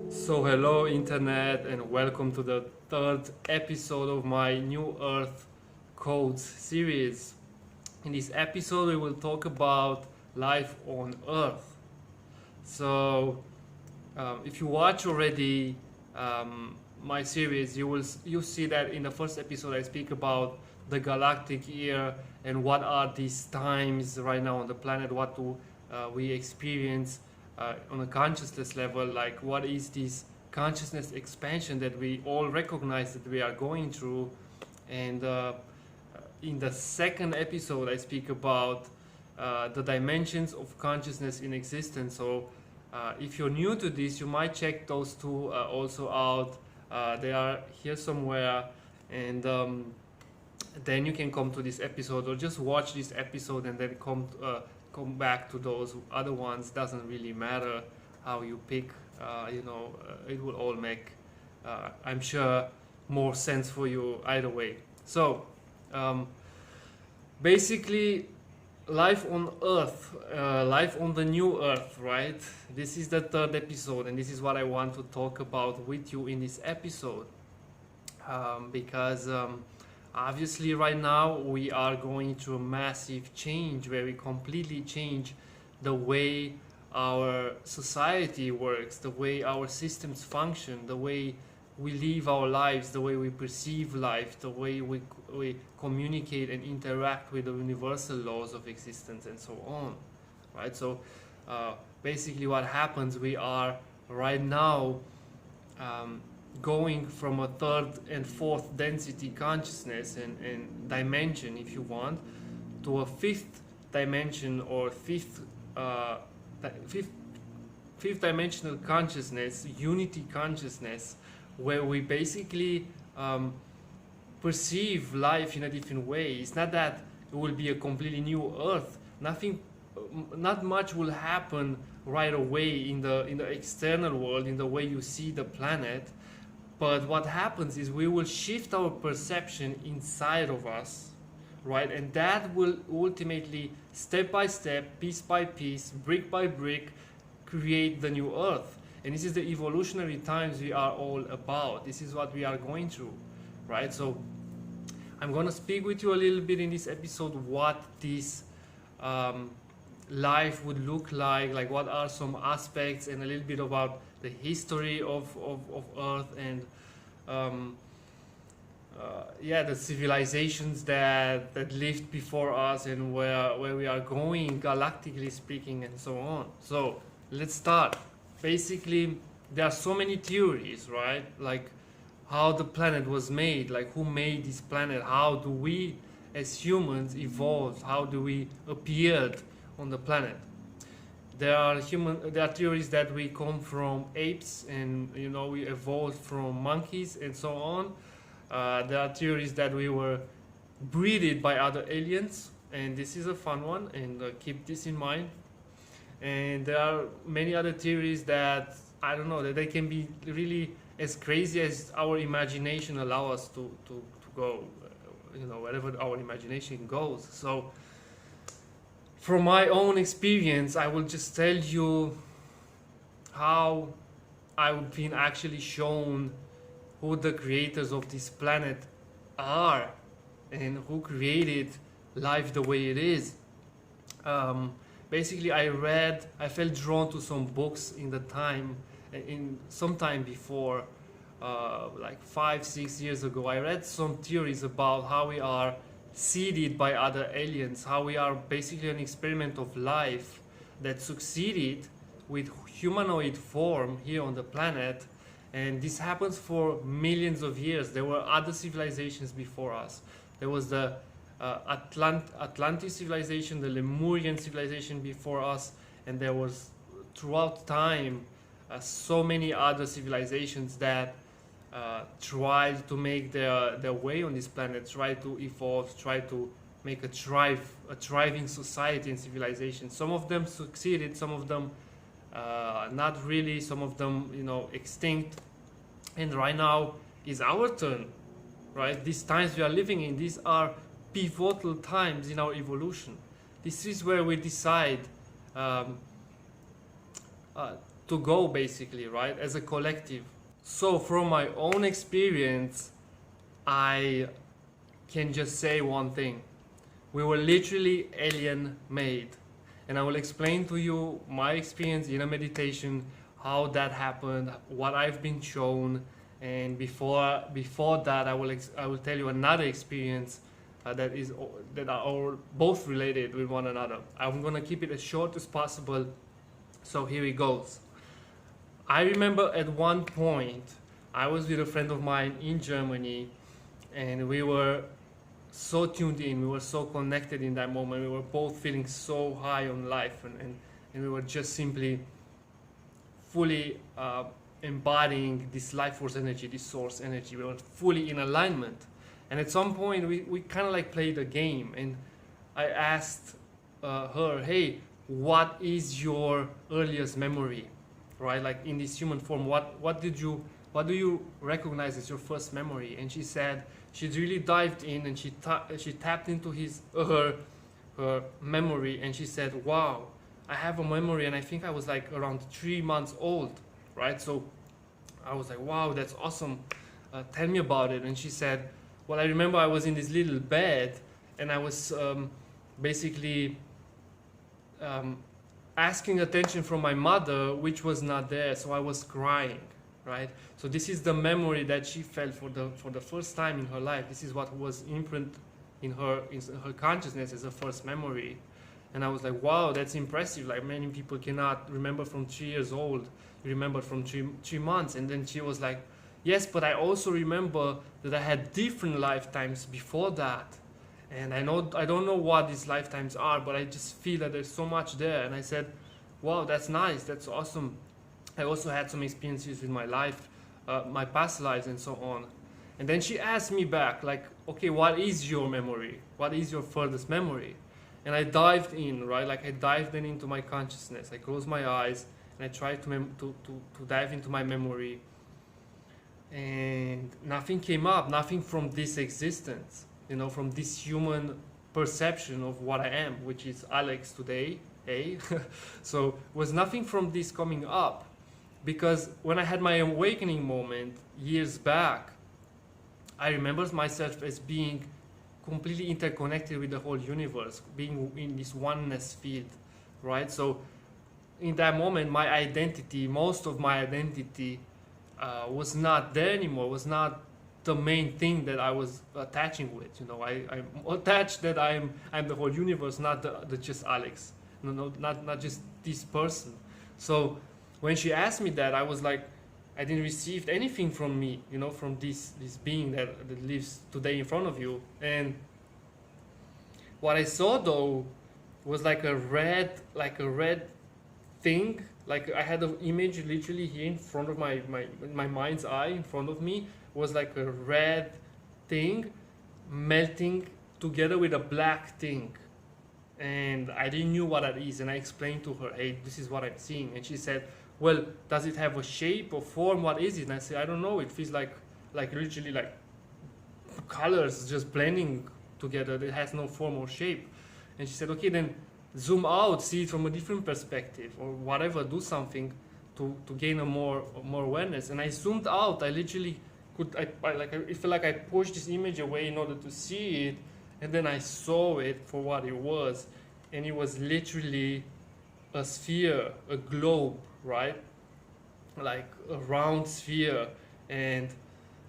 So, hello, Internet, and welcome to the third episode of my New Earth Codes series. In this episode, we will talk about life on Earth. So, if you watch already my series, you see that in the first episode I speak about the galactic year and what are these times right now on the planet, what do we experience on a consciousness level, like what is this consciousness expansion that we all recognize that we are going through. And in the second episode I speak about the dimensions of consciousness in existence. So if you're new to this, you might check those two also out. They are here somewhere, and then you can come to this episode, or just watch this episode and then come back to those other ones. Doesn't really matter how you pick. It will all make, I'm sure, more sense for you either way. So, basically, life on Earth, life on the new Earth, right? This is the third episode, and this is what I want to talk about with you in this episode. Because obviously, right now, we are going through a massive change where we completely change the way our society works, the way our systems function, the way we live our lives, the way we perceive life, the way we communicate and interact with the universal laws of existence, and so on, right? So basically what happens, we are right now going from a third and fourth density consciousness and dimension, if you want, to a fifth dimension, or fifth dimensional consciousness, unity consciousness, where we basically perceive life in a different way. It's not that it will be a completely new Earth. Not much will happen right away in the external world, in the way you see the planet. But what happens is we will shift our perception inside of us, right? And that will ultimately, step by step, piece by piece, brick by brick, create the new Earth. And this is the evolutionary times we are all about. This is what we are going through, right? So I'm going to speak with you a little bit in this episode what this life would look like what are some aspects, and a little bit about the history of Earth, and the civilizations that lived before us, and where we are going galactically speaking, and so on. So let's start. Basically, there are so many theories, right? Like how the planet was made, like who made this planet, how do we as humans evolve, how do we appeared on the planet. There are theories that we come from apes, and we evolved from monkeys, and so on. There are theories that we were breeded by other aliens, and this is a fun one, and keep this in mind. And there are many other theories that I don't know, that they can be really as crazy as our imagination allow us to go, wherever our imagination goes. So from my own experience, I will just tell you how I've been actually shown who the creators of this planet are, and who created life the way it is. Basically, I felt drawn to some books in some time before, like 5-6 years ago. I read some theories about how we are seeded by other aliens, how we are basically an experiment of life that succeeded with humanoid form here on the planet. And this happens for millions of years. There were other civilizations before us. There was the Atlantis civilization, the Lemurian civilization before us, and there was throughout time so many other civilizations that tried to make their way on this planet, tried to evolve, tried to make a thriving society and civilization. Some of them succeeded, some of them not really, some of them extinct. And right now is our turn, right? These times we are living in, these are pivotal times in our evolution. This is where we decide to go, basically, right, as a collective. So from my own experience, I can just say one thing: we were literally alien made. And I will explain to you my experience in a meditation, how that happened, what I've been shown, and before that, I will tell you another experience that are all both related with one another. I'm gonna keep it as short as possible. So here it goes. I remember at one point I was with a friend of mine in Germany, and we were so tuned in, we were so connected in that moment. We were both feeling so high on life, and we were just simply fully embodying this life force energy, this source energy. We were fully in alignment. And at some point we kind of like played a game, and I asked her, hey, what is your earliest memory, right? Like in this human form, what do you recognize as your first memory? And she said she really dived in, and she tapped into her memory, and she said, wow, I have a memory, and I think I was like around 3 months old, right? So I was like, wow, that's awesome. Tell me about it. And she said, well, I remember I was in this little bed, and I was basically asking attention from my mother, which was not there, so I was crying, right? So this is the memory that she felt for the first time in her life. This is what was imprinted in her consciousness as a first memory. And I was like, wow, that's impressive. Like, many people cannot remember from 3 years old. You remember from 3 months. And then she was like, yes, but I also remember that I had different lifetimes before that. And I don't know what these lifetimes are, but I just feel that there's so much there. And I said, wow, that's nice, that's awesome. I also had some experiences with my life, my past lives and so on. And then she asked me back, like, okay, what is your memory? What is your furthest memory? And I dived in, right? Like, I dived in into my consciousness. I closed my eyes and I tried to dive into my memory. And nothing came up, nothing from this existence, from this human perception of what I am, which is Alex today, eh? So was nothing from this coming up, because when I had my awakening moment years back, I remember myself as being completely interconnected with the whole universe, being in this oneness field, right? So in that moment, my identity, most of my identity was not there anymore, was not the main thing that I was attaching with. I'm attached that I'm the whole universe, not the just Alex, not just this person. So when she asked me that, I was like, I didn't receive anything from me, from this being that lives today in front of you. And what I saw though was like a red thing. Like, I had an image literally here in front of my mind's eye, in front of me, was like a red thing melting together with a black thing. And I didn't know what that is. And I explained to her, hey, this is what I'm seeing. And she said, well, does it have a shape or form? What is it? And I said, I don't know. It feels like literally like colors just blending together. It has no form or shape. And she said, okay, then zoom out, see it from a different perspective, or whatever, do something to gain a more awareness. And I zoomed out. I literally it felt like I pushed this image away in order to see it, and then I saw it for what it was. And it was literally a sphere, a globe, right? Like a round sphere. And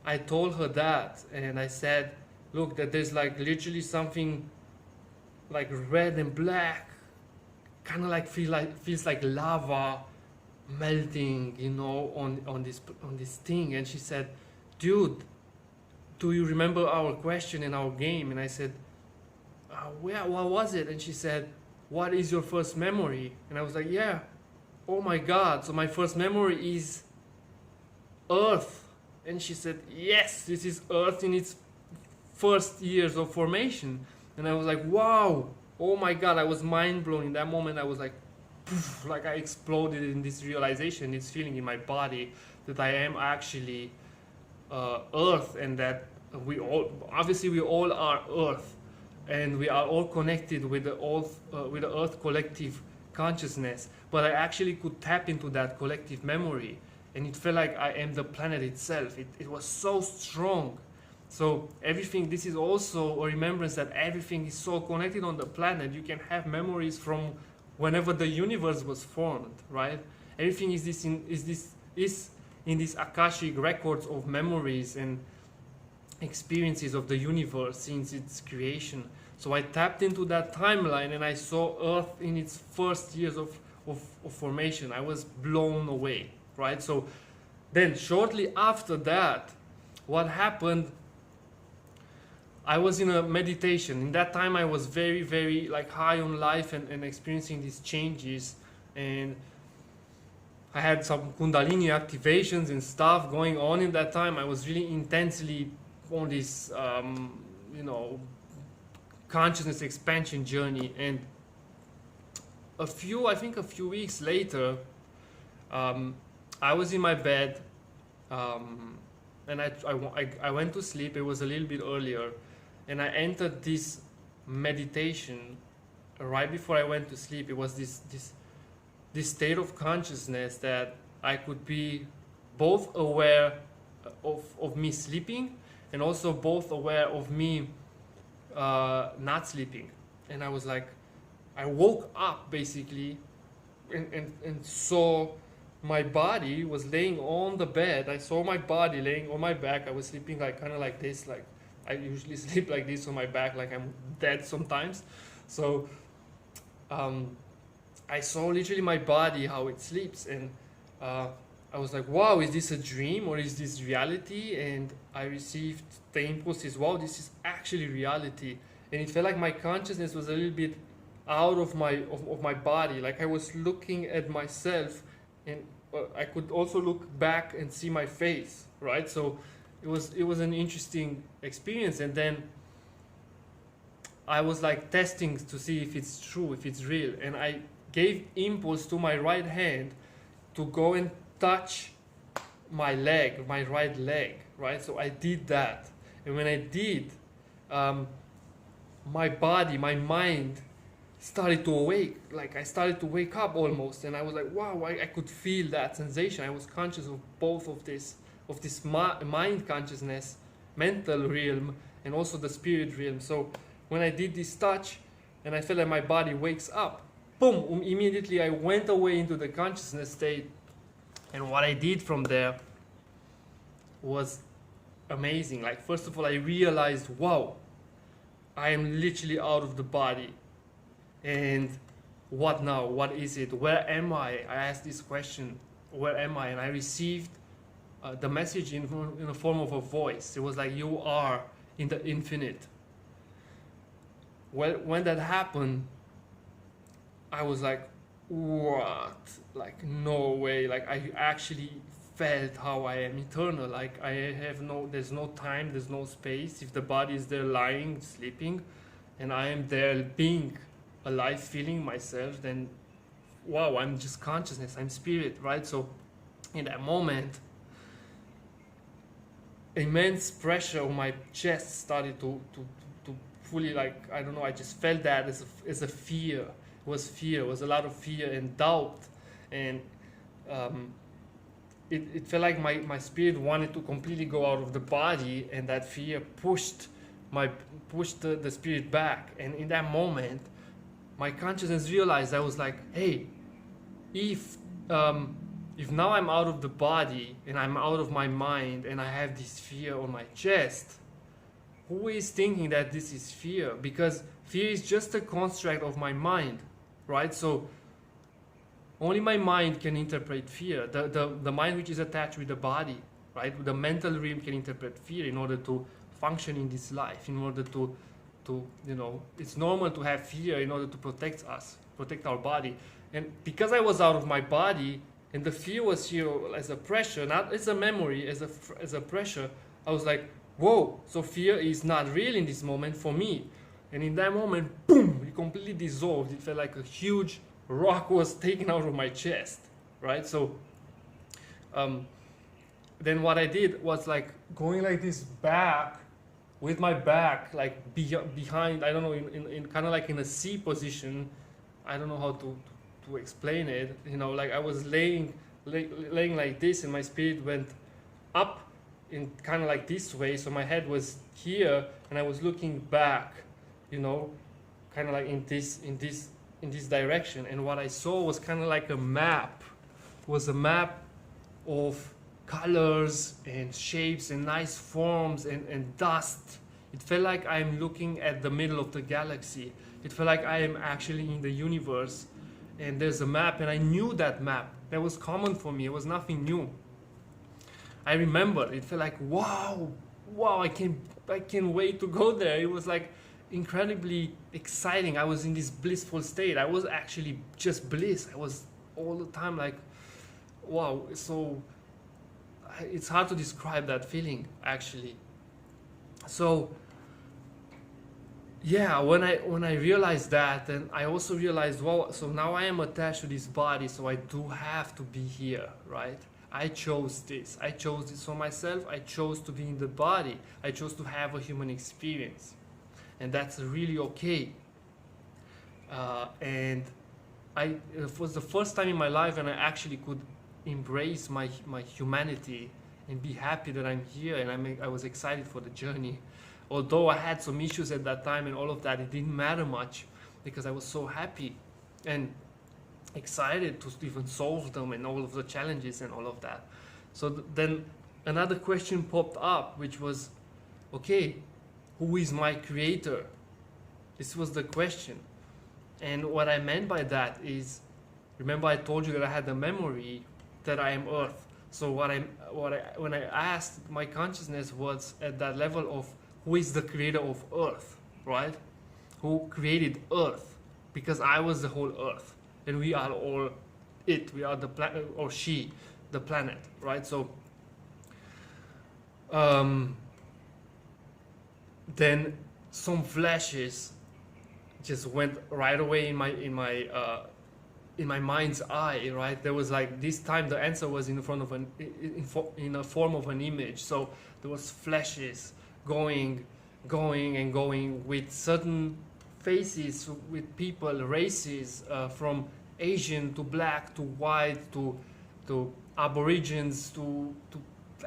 I told her that, and I said, look, that there's like literally something like red and black, kind of like feels like lava melting, on this thing. And she said, dude, do you remember our question in our game? And I said, what was it? And she said, what is your first memory? And I was like, yeah. Oh my God, so my first memory is Earth. And she said, yes, this is Earth in its first years of formation. And I was like, wow, oh my God, I was mind blown. In that moment, I was like, poof, like I exploded in this realization, this feeling in my body that I am actually Earth, and that we all are Earth, and we are all connected with the Earth collective consciousness, but I actually could tap into that collective memory, and it felt like I am the planet itself. It was so strong. So everything, this is also a remembrance that everything is so connected on the planet. You can have memories from whenever the universe was formed, right? Everything is in these Akashic records of memories and experiences of the universe since its creation. So I tapped into that timeline and I saw Earth in its first years of formation. I was blown away, right? So then shortly after that, what happened, I was in a meditation. In that time I was very, very like high on life and experiencing these changes, and I had some Kundalini activations and stuff going on in that time. I was really intensely on this, consciousness expansion journey. And a few weeks later, I was in my bed, and I went to sleep. It was a little bit earlier, and I entered this meditation right before I went to sleep. It was this state of consciousness that I could be both aware of me sleeping and also both aware of me not sleeping. And I was like, I woke up basically and saw my body was laying on the bed. I saw my body laying on my back. I was sleeping like kind of like this, like I usually sleep like this on my back, like I'm dead sometimes. So I saw literally my body, how it sleeps, and I was like, wow, is this a dream or is this reality? And I received the impulses, wow, this is actually reality. And it felt like my consciousness was a little bit out of my body, like I was looking at myself, and I could also look back and see my face, right? So it was an interesting experience. And then I was like testing to see if it's true, if it's real, and I gave impulse to my right hand to go and touch my leg, my right leg, right? So I did that, and when I did, my body, my mind started to awake. Like I started to wake up almost, and I was like, wow, I could feel that sensation. I was conscious of both of this mind consciousness, mental realm, and also the spirit realm. So when I did this touch and I felt like my body wakes up, boom, immediately I went away into the consciousness state. And what I did from there was amazing. Like, first of all, I realized, wow, I am literally out of the body. And what now? What is it? Where am I? I asked this question, where am I? And I received the message in the form of a voice. It was like, you are in the infinite. Well, when that happened, I was like, what? Like, no way. Like, I actually felt how I am eternal. Like, there's no time, there's no space. If the body is there lying, sleeping, and I am there being alive, feeling myself, then wow, I'm just consciousness, I'm spirit, right? So in that moment, immense pressure on my chest started to fully, like, I don't know, I just felt that as a fear. It was fear, it was a lot of fear and doubt, and it felt like my spirit wanted to completely go out of the body, and that fear pushed the spirit back. And in that moment, my consciousness realized, I was like, hey, if now I'm out of the body and I'm out of my mind and I have this fear on my chest, who is thinking that this is fear? Because fear is just a construct of my mind, right? So only my mind can interpret fear. The mind which is attached with the body, right? The mental realm can interpret fear in order to function in this life, in order to it's normal to have fear in order to protect us, protect our body. And because I was out of my body and the fear was here as a pressure, not as a memory, as a pressure, I was like, whoa, so fear is not real in this moment for me. And in that moment, boom, it completely dissolved. It felt like a huge rock was taken out of my chest, right? So then what I did was like going like this back, with my back like behind, I don't know, in kind of like in a C position. I don't know how to to explain it. You know, like I was laying like this, and my spirit went up in kind of like this way. So my head was here, and I was looking back, you know, kind of like in this direction. And what I saw was kind of like a map. It was a map of colors and shapes and nice forms and dust. It felt like I'm looking at the middle of the galaxy. It felt like I am actually in the universe, and there's a map, and I knew that map. That was common for me. It was nothing new. I remember it felt like wow, I can't wait to go there. It was like incredibly exciting. I was in this blissful state. I was actually just bliss. I was all the time like wow. So it's hard to describe that feeling actually. So yeah, when I realized that, then I also realized, well, so now I am attached to this body, so I do have to be here, right? I chose this for myself. I chose to be in the body. I chose to have a human experience, and that's really okay. And it was the first time in my life when I actually could embrace my humanity and be happy that I'm here, and I was excited for the journey. Although I had some issues at that time and all of that, it didn't matter much because I was so happy and excited to even solve them and all of the challenges and all of that. So then another question popped up, which was, okay, who is my creator? This was the question. And what I meant by that is, remember I told you that I had the memory that I am Earth. So when I asked, my consciousness was at that level of who is the creator of Earth, right? Who created Earth? Because I was the whole Earth, and we are all it. We are the planet, or she, the planet, right? So then some flashes just went right away in my mind's eye, right? There was like, this time the answer was in front of in a form of an image. So there was flashes going with certain faces, with people, races, from Asian to black to white to Aborigines to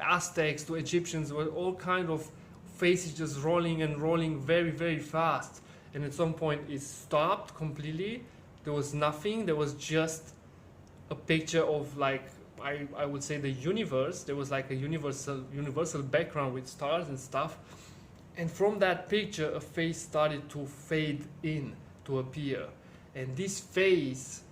Aztecs to Egyptians, were all kind of faces just rolling and rolling very, very fast. And at some point it stopped completely. There was nothing. There was just a picture of, like, I would say, the universe. There was like a universal background with stars and stuff. And from that picture, a face started to fade in, to appear. And this face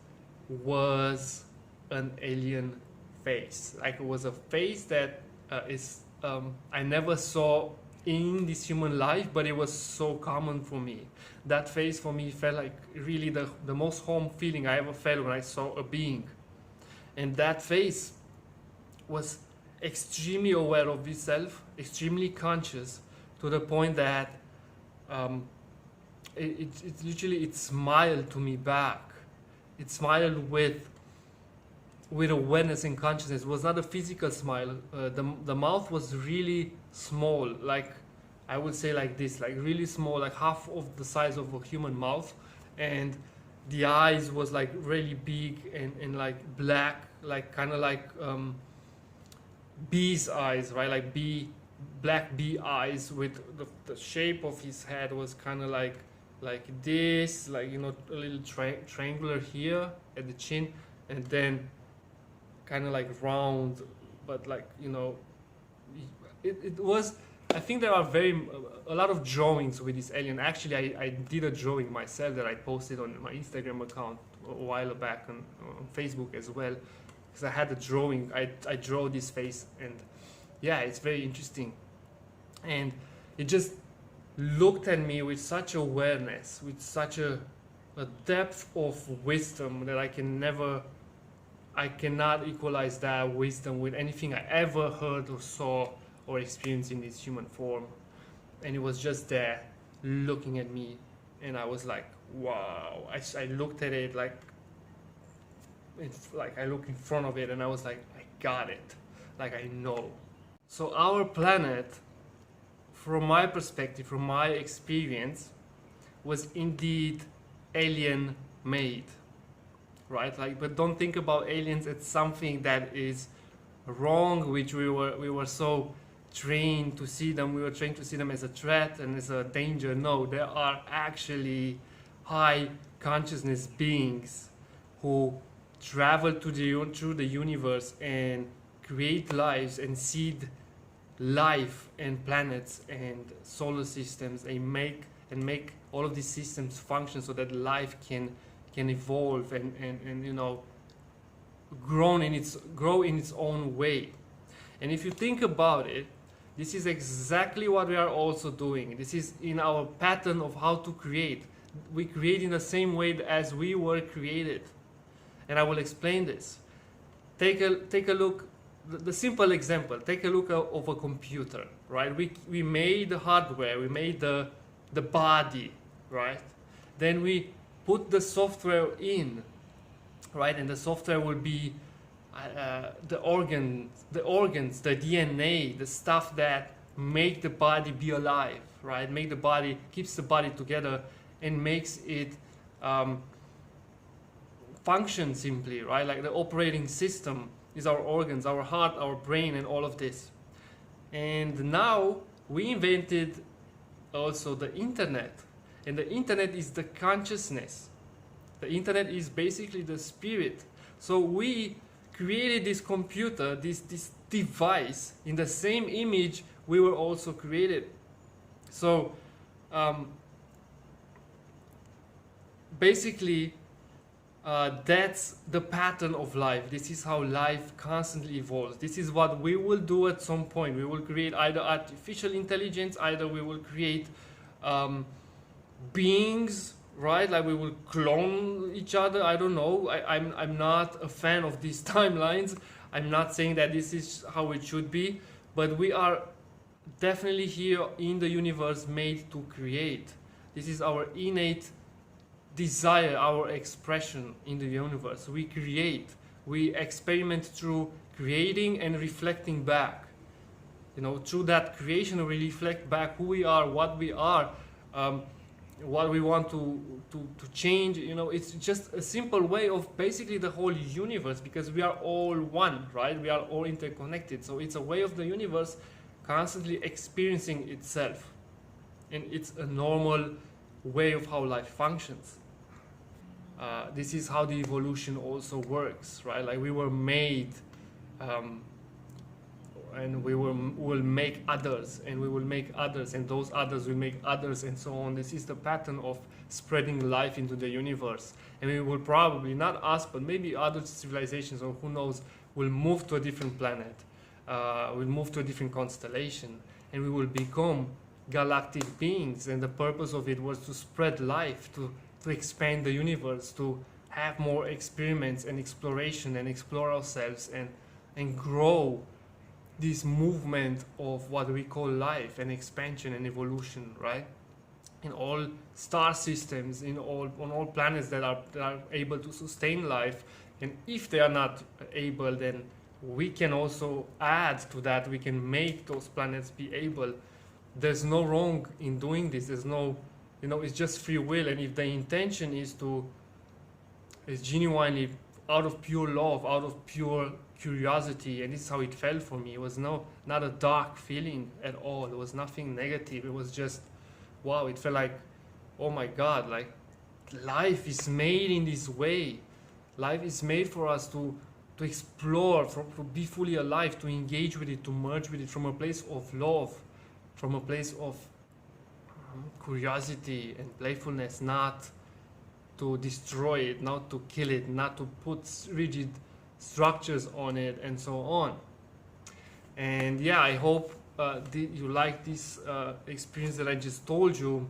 was an alien face. Like, it was a face that I never saw in this human life, but it was so common for me. That face for me felt like really the most home feeling I ever felt when I saw a being. And that face was extremely aware of itself, extremely conscious, to the point that it literally, it smiled to me back. It smiled with awareness and consciousness. It was not a physical smile. The mouth was really small, like, I would say like this, like really small, like half of the size of a human mouth. And the eyes was like really big and like black, like kind of like bee's eyes, right? Like black bee eyes, with the shape of his head was kind of like this, like, you know, a little triangular here at the chin, and then kind of like round, but like, you know, it was, I think there are a lot of drawings with this alien. Actually, I did a drawing myself that I posted on my Instagram account a while back, on Facebook as well, because I had a drawing. I drew this face, and yeah, it's very interesting. And it just looked at me with such awareness, with such a depth of wisdom that I cannot equalize that wisdom with anything I ever heard or saw or experienced in this human form. And it was just there looking at me, and I was like, wow. I looked at it like I looked in front of it, and I was like, I got it, like, I know. So our planet, from my perspective, from my experience, was indeed alien made. right? Like, but don't think about aliens as something that is wrong, which we were so trained to see them. We were trained to see them as a threat and as a danger. No, there are actually high consciousness beings who travel through the universe and create lives and seed life and planets and solar systems and make all of these systems function so that life can evolve and you know grow in its own way. And if you think about it, this is exactly what we are also doing. This is in our pattern of how to create. We create in the same way as we were created. And I will explain this. Take a look, the simple example, take a look of a computer, right? We made the hardware, we made the body, right? Then we put the software in, right? And the software will be the organs, the DNA, the stuff that make the body be alive, right? Keeps the body together and makes it function simply, right? Like the operating system is our organs, our heart, our brain, and all of this. And now we invented also the internet. And the internet is the consciousness. The internet is basically the spirit. So we created this computer, this device, in the same image we were also created. So basically that's the pattern of life. This is how life constantly evolves. This is what we will do at some point. We will create either artificial intelligence, either we will create beings, right? Like we will clone each other. I don't know. I'm not a fan of these timelines. I'm not saying that this is how it should be, but we are definitely here in the universe made to create. This is our innate desire, our expression in the universe. We create, we experiment through creating and reflecting back. You know, through that creation we reflect back who we are, what we are, what we want to change. You know, it's just a simple way of basically the whole universe, because we are all one, right? We are all interconnected. So it's a way of the universe constantly experiencing itself, and it's a normal way of how life functions. This is how the evolution also works, right? Like we were made, and we will make others, and we will make others, and those others will make others, and so on. This is the pattern of spreading life into the universe. And we will probably, not us, but maybe other civilizations, or who knows, will move to a different planet, will move to a different constellation, and we will become galactic beings. And the purpose of it was to spread life, to expand the universe, to have more experiments and exploration, and explore ourselves, and grow this movement of what we call life and expansion and evolution, right? In all star systems, on all planets that are able to sustain life. And if they are not able, then we can also add to that. We can make those planets be able. There's no wrong in doing this. There's no, you know, it's just free will. And if the intention is genuinely out of pure love, out of pure curiosity, and this is how it felt for me. It was not a dark feeling at all. It was nothing negative. It was just, wow, it felt like, oh my God, like life is made in this way. Life is made for us to explore, to be fully alive, to engage with it, to merge with it from a place of love, from a place of curiosity and playfulness, not to destroy it, not to kill it, not to put rigid structures on it, and so on. And yeah, I hope you like this experience that I just told you,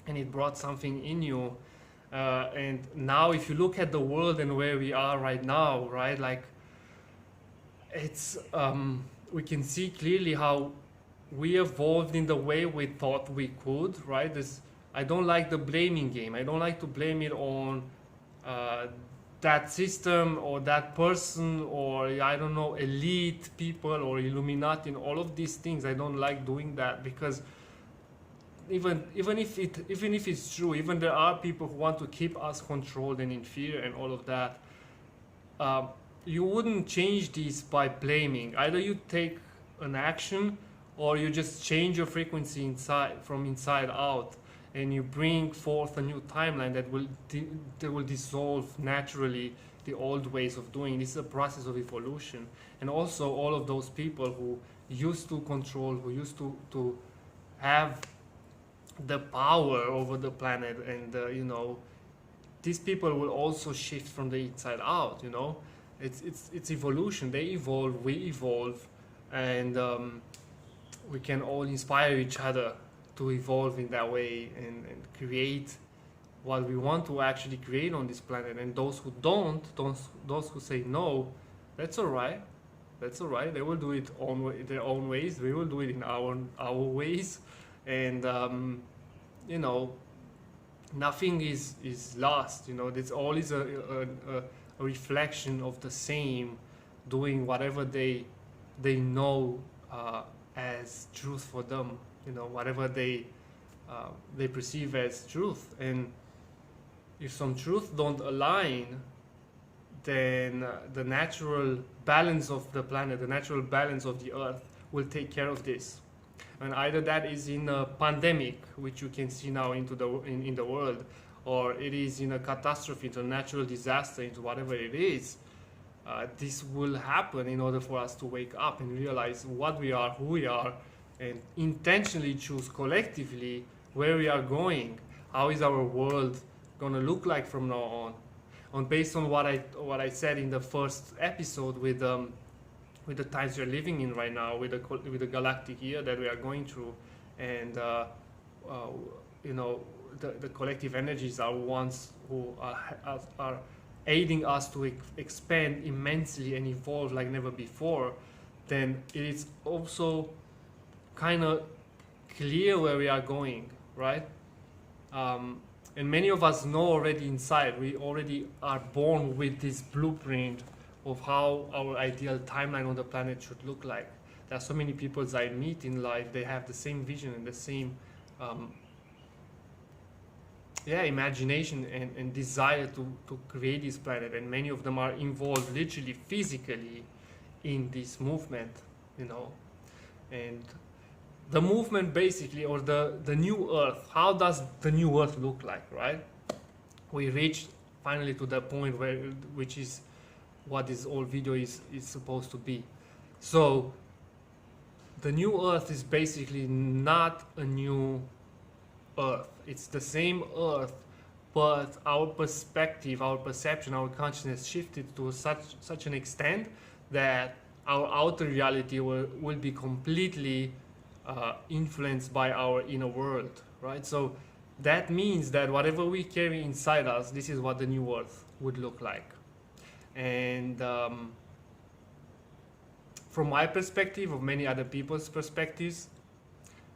and it brought something in you. And now if you look at the world and where we are right now, right, like it's we can see clearly how we evolved in the way we thought we could, right? I don't like the blaming game. I don't like to blame it on that system or that person, or I don't know, elite people or Illuminati and all of these things. I don't like doing that, because even if it's true, even there are people who want to keep us controlled and in fear and all of that, um, you wouldn't change this by blaming. Either you take an action, or you just change your frequency inside from inside out, and you bring forth a new timeline that will dissolve naturally the old ways of doing. This is a process of evolution, and also all of those people who used to control, who used to have the power over the planet, and these people will also shift from the inside out. It's evolution. They evolve, we evolve, and we can all inspire each other to evolve in that way, and create what we want to actually create on this planet. And those who don't, those who say no, that's all right. That's all right. They will do it their own ways. We will do it in our ways, and nothing is lost. It's always a reflection of the same, doing whatever they know as truth for them. Whatever they perceive as truth. And if some truth don't align, then the natural balance of the planet, the natural balance of the earth will take care of this. And either that is in a pandemic, which you can see now in the world, or it is in a catastrophe, into a natural disaster, into whatever it is. This will happen in order for us to wake up and realize what we are, who we are, and intentionally choose collectively where we are going. How is our world going to look like from now on? Based on what I said in the first episode, with the times we're living in right now, with the galactic year that we are going through, and the collective energies are ones who are aiding us to expand immensely and evolve like never before. Then it is also kind of clear where we are going, right? And many of us know already inside, we already are born with this blueprint of how our ideal timeline on the planet should look like. There are so many people that I meet in life, they have the same vision and the same imagination and desire to create this planet, and many of them are involved literally physically in this movement, and the movement basically, or the new earth. How does the new earth look like, right? We reached finally to the point which is what this whole video is supposed to be. So the new earth is basically not a new earth. It's the same earth, but our perspective, our perception, our consciousness shifted to such an extent that our outer reality will be completely influenced by our inner world, right? So that means that whatever we carry inside us, this is what the new earth would look like. And from my perspective, of many other people's perspectives,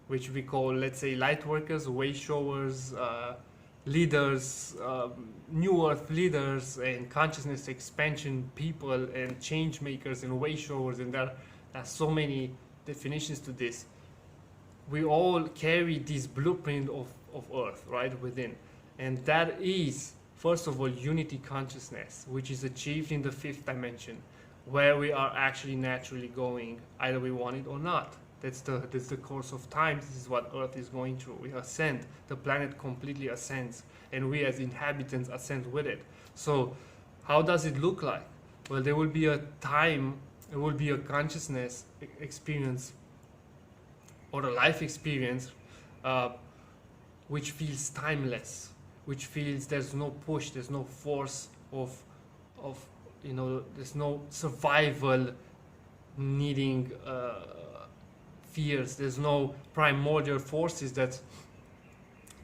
which we call, let's say, light workers, way showers, leaders, new earth leaders, and consciousness expansion people, and change makers, and way showers, and there are so many definitions to this. We all carry this blueprint of earth right within, and that is, first of all, unity consciousness, which is achieved in the fifth dimension, where we are actually naturally going, either we want it or not. That's the course of time. This is what Earth is going through. We ascend. The planet completely ascends, and we as inhabitants ascend with it. So how does it look like? Well, there will be a time, there will be a consciousness experience, or a life experience, which feels timeless, which feels there's no push, there's no force of there's no survival needing fears. There's no primordial forces that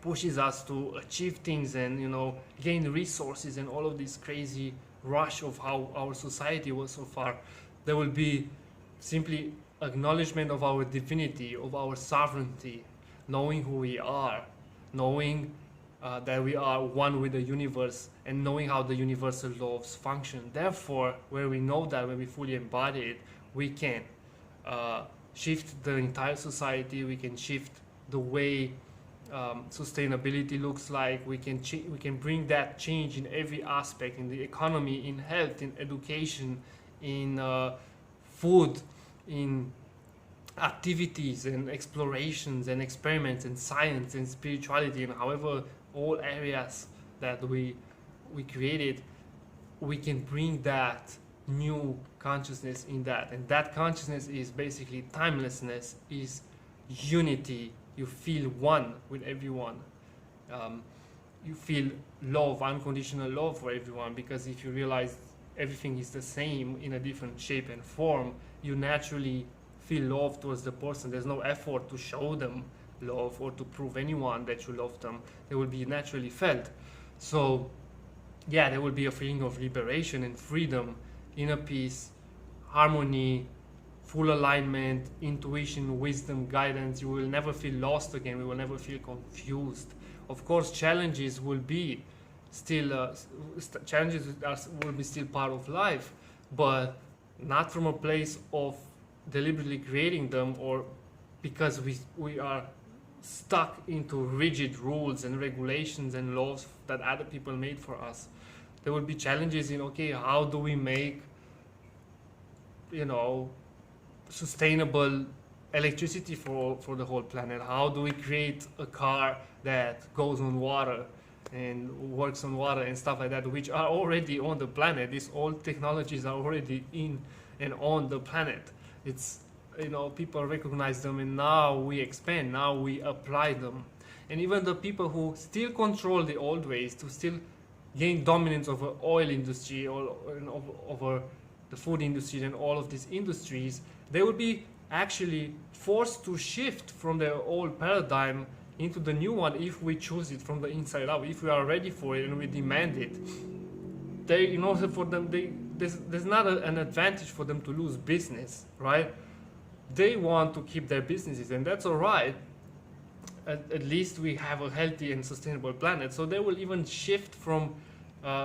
pushes us to achieve things and gain resources and all of this crazy rush of how our society was so far. There will be simply acknowledgement of our divinity, of our sovereignty, knowing who we are, knowing that we are one with the universe, and knowing how the universal laws function. Therefore, where we know that, when we fully embody it, we can shift the entire society. We can shift the way sustainability looks like. We can bring that change in every aspect, in the economy, in health, in education, in food, in activities and explorations and experiments and science and spirituality, and however all areas that we created, we can bring that new consciousness in that. And that consciousness is basically timelessness, is unity. You feel one with everyone. You feel love, unconditional love for everyone, because if you realize everything is the same in a different shape and form, you naturally feel love towards the person. There's no effort to show them love or to prove anyone that you love them. They will be naturally felt. So yeah, there will be a feeling of liberation and freedom, inner peace, harmony, full alignment, intuition, wisdom, guidance. You will never feel lost again. We will never feel confused. Of course, challenges will be still will be still part of life, but not from a place of deliberately creating them, or because we are stuck into rigid rules and regulations and laws that other people made for us. There will be challenges in, okay, how do we make, sustainable electricity for the whole planet? How do we create a car that goes on water and works on water and stuff like that, which are already on the planet? These old technologies are already in and on the planet. It's, people recognize them, and now we expand, now we apply them. And even the people who still control the old ways, to still gain dominance over oil industry or over the food industry and all of these industries, they will be actually forced to shift from their old paradigm into the new one if we choose it from the inside out, if we are ready for it and we demand it. In order for them, there's not an advantage for them to lose business, right? They want to keep their businesses, and that's all right. At least we have a healthy and sustainable planet. So they will even shift from,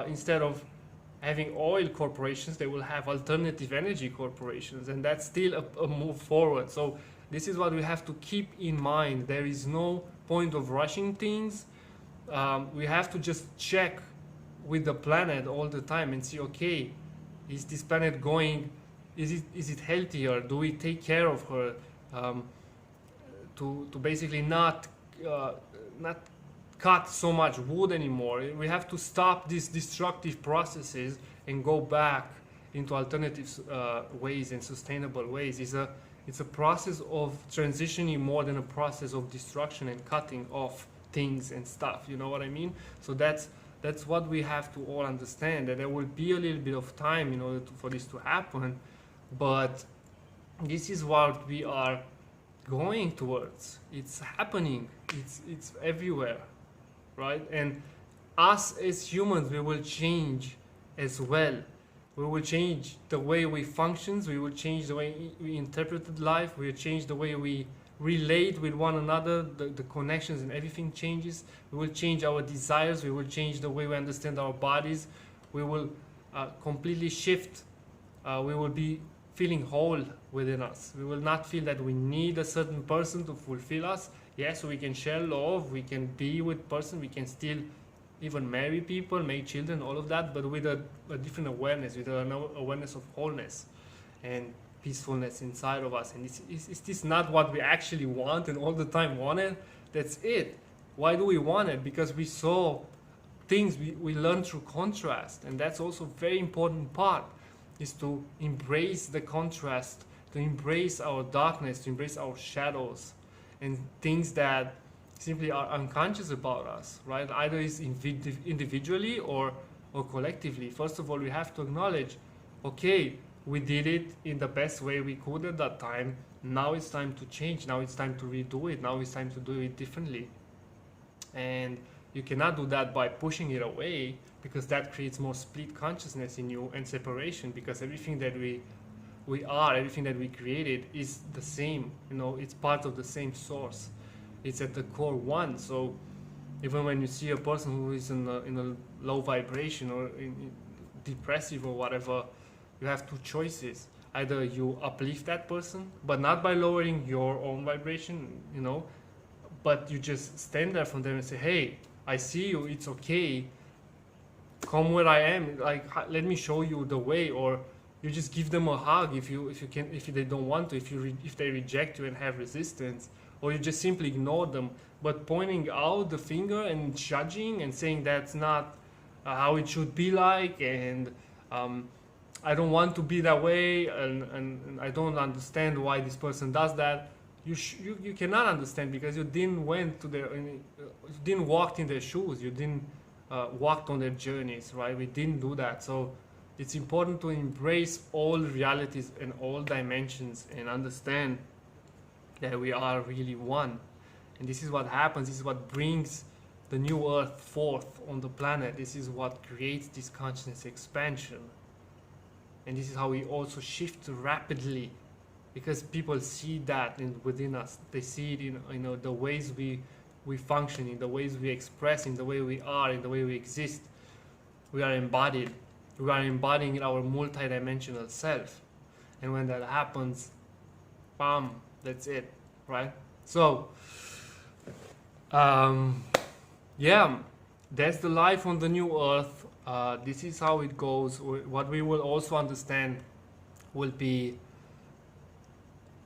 instead of having oil corporations, they will have alternative energy corporations, and that's still a move forward. So this is what we have to keep in mind. There is no point of rushing things. We have to just check with the planet all the time and see, okay, is this planet going, is it healthier? Do we take care of her? To basically not cut so much wood anymore. We have to stop these destructive processes and go back into alternative ways and sustainable ways. It's a process of transitioning more than a process of destruction and cutting off things and stuff. You know what I mean? So that's what we have to all understand, that there will be a little bit of time in order for this to happen, but this is what we are going towards. It's happening. It's everywhere, right? And us as humans, we will change as well. We will change the way we function. We will change the way we interpret life. We will change the way we relate with one another. The connections and everything changes. We will change our desires. We will change the way we understand our bodies. We will completely shift. We will be feeling whole within us. We will not feel that we need a certain person to fulfill us. Yes, we can share love, we can be with person, we can still even marry people, make children, all of that, but with a different awareness, with an awareness of wholeness and peacefulness inside of us. And is this not what we actually want and all the time wanted? That's it. Why do we want it? Because we saw things we learn through contrast, and that's also a very important part, is to embrace the contrast, to embrace our darkness, to embrace our shadows and things that simply are unconscious about us, right? Either is individually or collectively. First of all, we have to acknowledge, okay, we did it in the best way we could at that time. Now it's time to change. Now it's time to redo it. Now it's time to do it differently. And you cannot do that by pushing it away, because that creates more split consciousness in you and separation, because everything that we are, everything that we created is the same. It's part of the same source. It's at the core one. So even when you see a person who is in a low vibration or depressive or whatever, you have two choices. Either you uplift that person, but not by lowering your own vibration, but you just stand there from them and say, hey, I see you, it's okay, come where I am, like let me show you the way. Or you just give them a hug if you can, if they don't want to, if they reject you and have resistance, or you just simply ignore them. But pointing out the finger and judging and saying that's not how it should be like, and I don't want to be that way, and I don't understand why this person does that. You cannot understand because you didn't you didn't walk in their shoes, you didn't walked on their journeys, right? We didn't do that. So it's important to embrace all realities and all dimensions and understand that we are really one. And this is what happens, this is what brings the new earth forth on the planet. This is what creates this consciousness expansion. And this is how we also shift rapidly, because people see that within us. They see it in the ways we function, in the ways we express, in the way we are, in the way we exist. We are embodied. We are embodying our multidimensional self. And when that happens, bam, that's it, right? So, yeah, that's the life on the new earth. This is how it goes. What we will also understand will be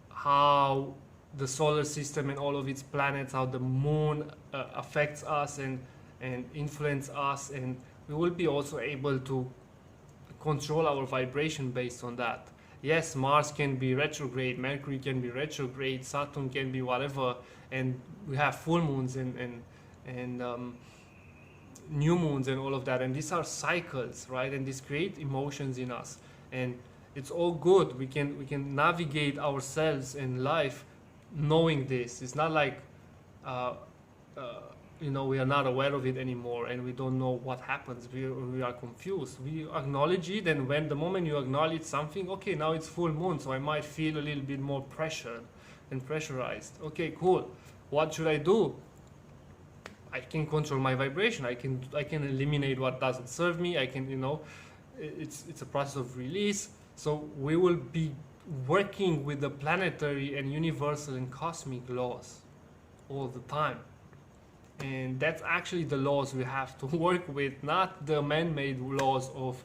how the solar system and all of its planets, how the moon affects us and influence us, and we will be also able to control our vibration based on that. Yes, Mars can be retrograde, Mercury can be retrograde, Saturn can be whatever, and we have full moons and new moons and all of that, and these are cycles, right? And these create emotions in us, and it's all good. We can navigate ourselves in life knowing this. It's not like we are not aware of it anymore and we don't know what happens. We are confused. We acknowledge it, and when the moment you acknowledge something, okay, now it's full moon, so I might feel a little bit more pressure and pressurized. Okay, cool. What should I do? I can control my vibration. I can eliminate what doesn't serve me. I can, it's a process of release. So we will be working with the planetary and universal and cosmic laws all the time. And that's actually the laws we have to work with, not the man-made laws of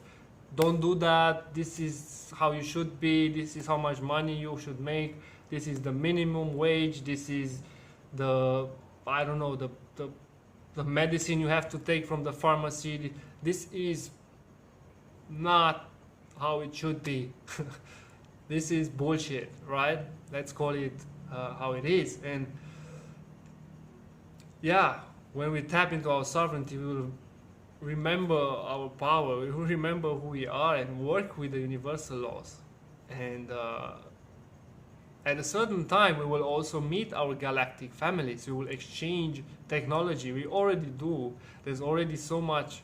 don't do that, this is how you should be, this is how much money you should make, this is the minimum wage, this is the medicine you have to take from the pharmacy. This is not how it should be. This is bullshit, right? Let's call it how it is. And yeah, when we tap into our sovereignty, we will remember our power, we will remember who we are and work with the universal laws. And at a certain time, we will also meet our galactic families. We will exchange technology. We already do. There's already so much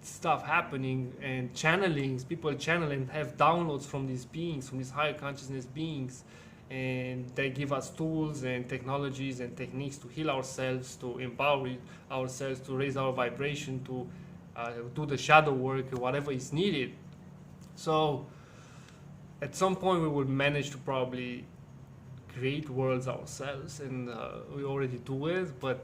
stuff happening, and channelings. People channel and have downloads from these beings, from these higher consciousness beings. And they give us tools and technologies and techniques to heal ourselves, to empower ourselves, to raise our vibration, to do the shadow work, whatever is needed. So at some point we will manage to probably create worlds ourselves, and we already do it, but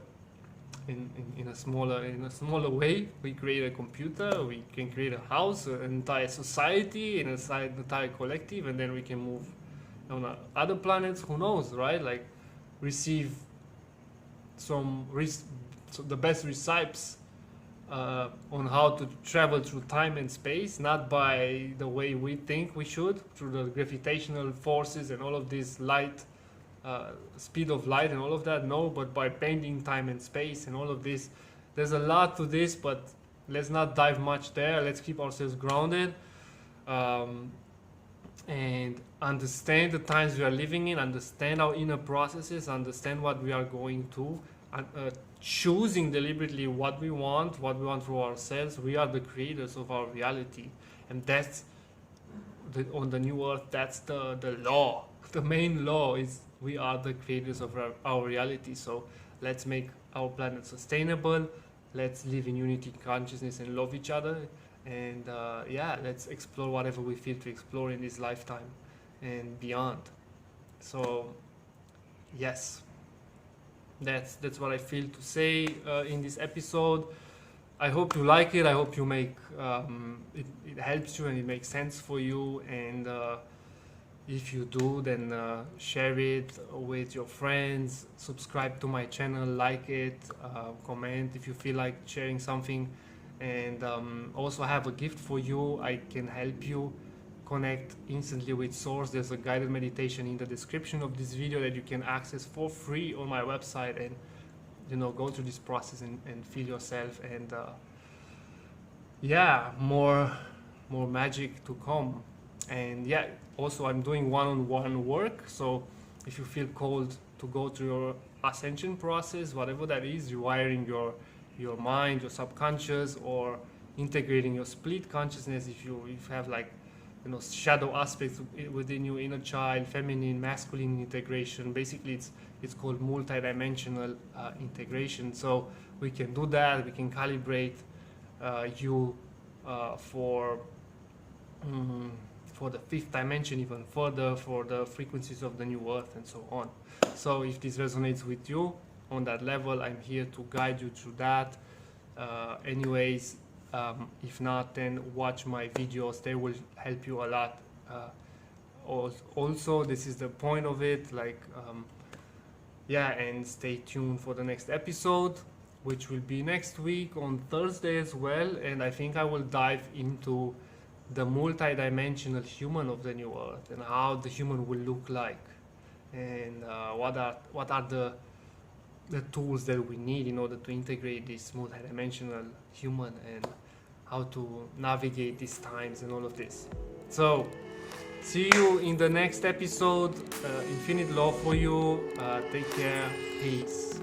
in a smaller way. We create a computer, we can create a house, an entire society, an entire collective, and then we can move on other planets. Who knows, right? Like receive so the best recipes on how to travel through time and space, not by the way we think we should, through the gravitational forces and all of this light, speed of light and all of that. No, but by bending time and space and all of this. There's a lot to this, but let's not dive much there. Let's keep ourselves grounded and understand the times we are living in, understand our inner processes, understand what we are going to, choosing deliberately what we want for ourselves. We are the creators of our reality, and that's on the new earth. That's the law. The main law is we are the creators of our reality. So let's make our planet sustainable. Let's live in unity, consciousness, and love each other. And let's explore whatever we feel to explore in this lifetime and beyond. So yes, That's what I feel to say in this episode. I hope you like it. I hope you make it helps you and it makes sense for you. And if you do, then share it with your friends. Subscribe to my channel, like it, comment if you feel like sharing something. And also, I have a gift for you. I can help you connect instantly with source. There's a guided meditation in the description of this video that you can access for free on my website, and go through this process and feel yourself. And yeah, more magic to come. And yeah, also I'm doing one-on-one work, so if you feel called to go through your ascension process, whatever that is, rewiring your mind, your subconscious, or integrating your split consciousness, if you have like shadow aspects within your inner child, feminine, masculine integration. Basically, it's called multidimensional integration. So we can do that. We can calibrate you for the fifth dimension, even further, for the frequencies of the new earth and so on. So if this resonates with you on that level, I'm here to guide you through that. Anyways, if not, then watch my videos. They will help you a lot. Also, this is the point of it. Like, yeah, and stay tuned for the next episode, which will be next week on Thursday as well. And I think I will dive into the multidimensional human of the new earth and how the human will look like, and what are the tools that we need in order to integrate this multidimensional human, and how to navigate these times and all of this. So see you in the next episode. Infinite love for you. Take care. Peace.